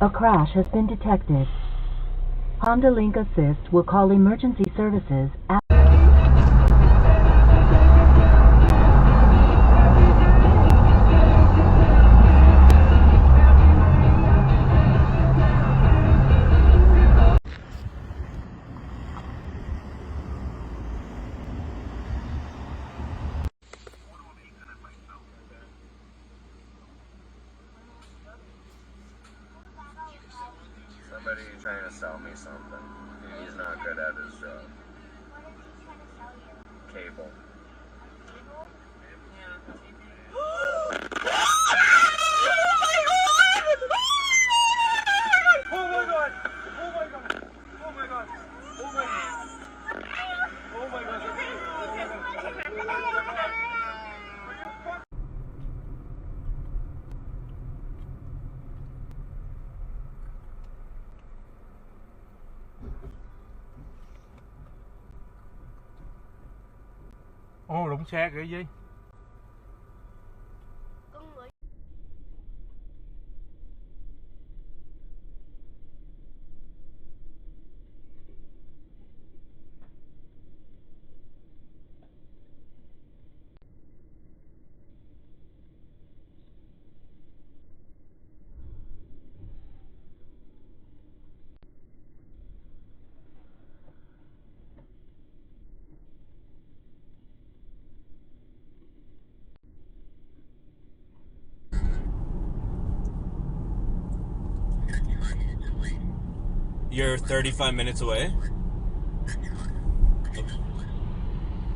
A crash has been detected. Honda Link Assist will call emergency services at Somebody trying to sell me something. He's not good at his job. Cable. Ồ, đụng xe kìa gì? You're 35 minutes away?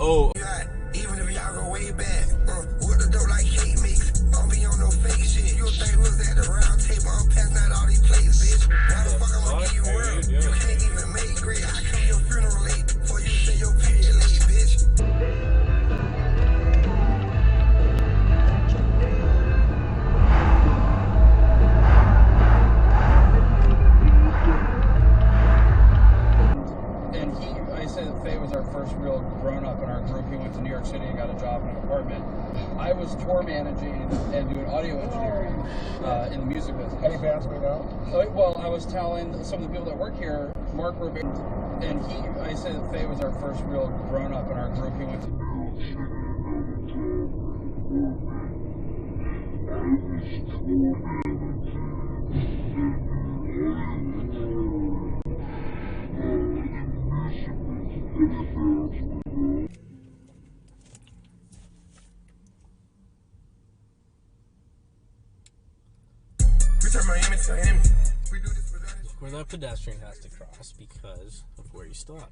Oh. Even if y'all go way back, with the dope like hate mix, don't be on no fake shit. You think we was at the round table, I'm passing out all these plates, bitch. Why the fuck I'ma give you world? You can't even make great. I come to your funeral late, before you say your period late, bitch. Was our first real grown-up in our group. He went to New York City and got a job in an apartment. I was tour managing and doing audio engineering in the music business. Any bands we know? Well, I was telling some of the people that work here, Mark Rubin, and I said that Faye was our first real grown-up in our group. He went to where that pedestrian has to cross because of where you stop.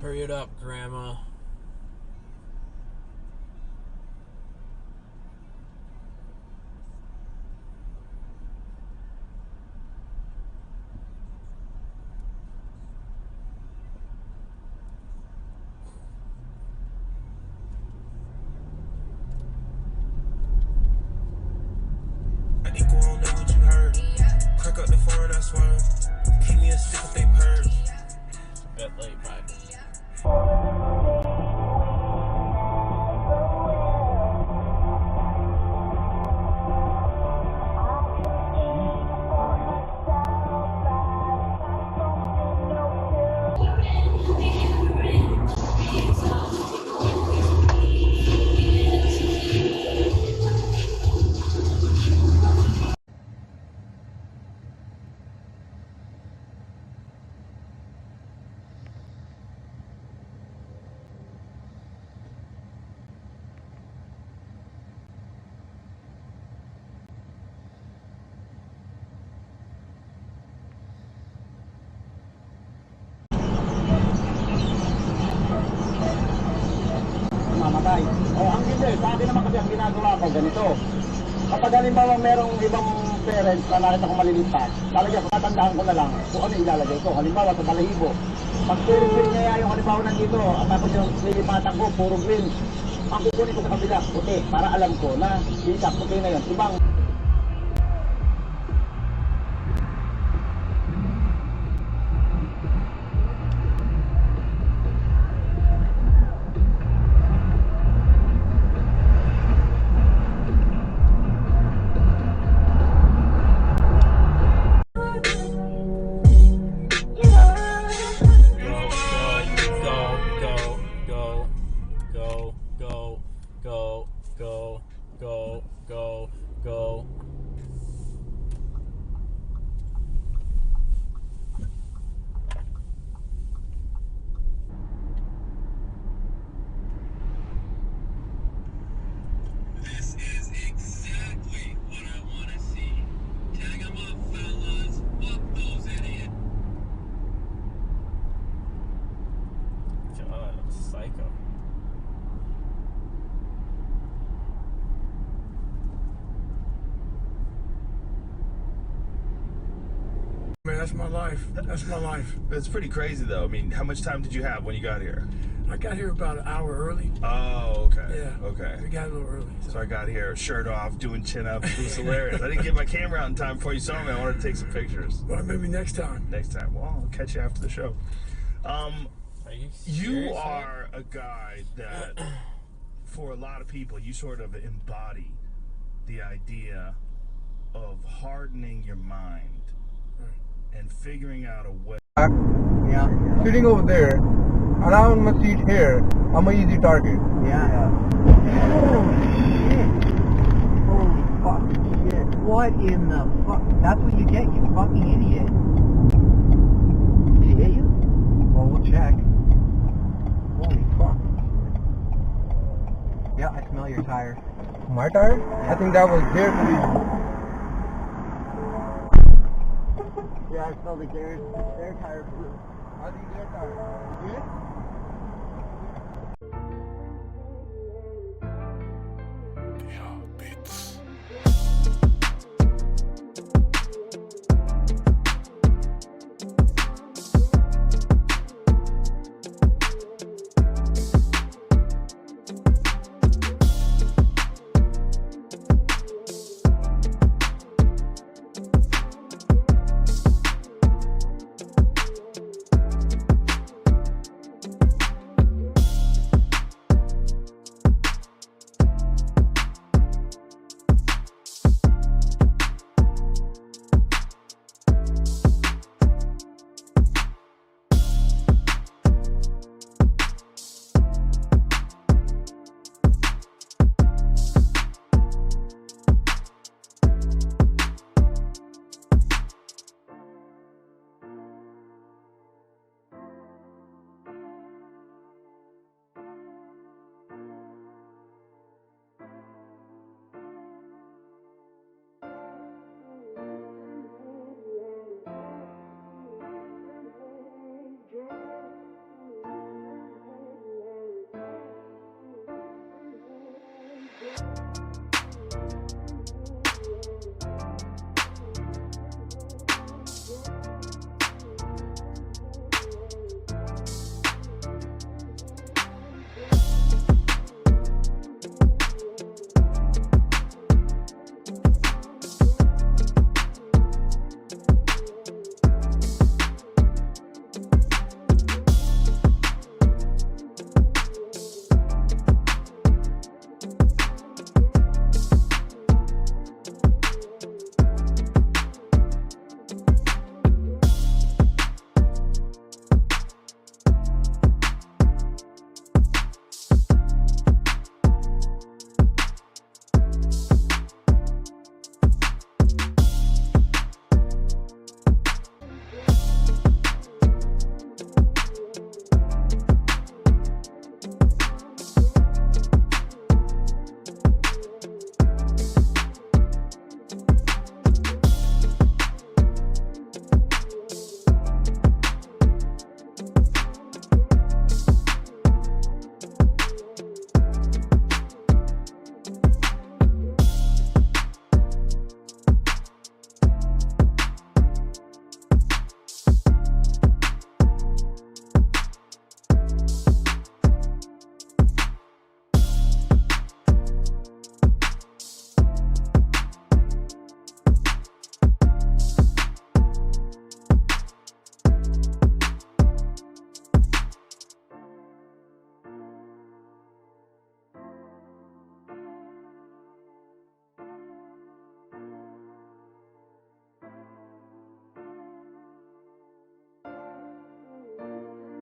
Hurry it up, Grandma. Equal, don't know what you heard. Crack up the phone, I swear. Keep me a stick if they purge. It's a bit late, but mamatay. O ang hindi, sa akin naman kasi ang ginagawa ko ganito. Kapag halimbawa merong ibang parents na nakita ko malilipat, lalagyan ko, tatandaan ko na lang kung ano ilalagay ko. Halimbawa, sa balahibo. Pag green niya yung halimbawa nandito, at tapos yung lilipatan ko, puro green. Ang kukunin ko sa kabila, puti, para alam ko na isa, puti na yun. Ibang Go. This is exactly what I want to see. Tag 'em up, fellas. Fuck those idiots. God, I'm psycho. Man, that's my life. That's my life. It's pretty crazy, though. I mean, how much time did you have when you got here? I got here about an hour early. Oh, okay. Yeah. Okay. We got a little early. So I got here, shirt off, doing chin-ups. It was hilarious. I didn't get my camera out in time before you saw me. I wanted to take some pictures. Well, maybe next time. Next time. Well, I'll catch you after the show. Are you serious? You are a guy that, for a lot of people, you sort of embody the idea of hardening your mind and figuring out a way. yeah, Sitting over there, around my seat here, I'm an easy target. yeah. Holy fucking shit. What in the fuck? That's what you get, you fucking idiot. Did he hit you? Well, we'll check. Holy fuck. Yeah, I smell your tire. My tire? I think that was their tire. Yeah, I smell the their tire blue. I think their tire. You good?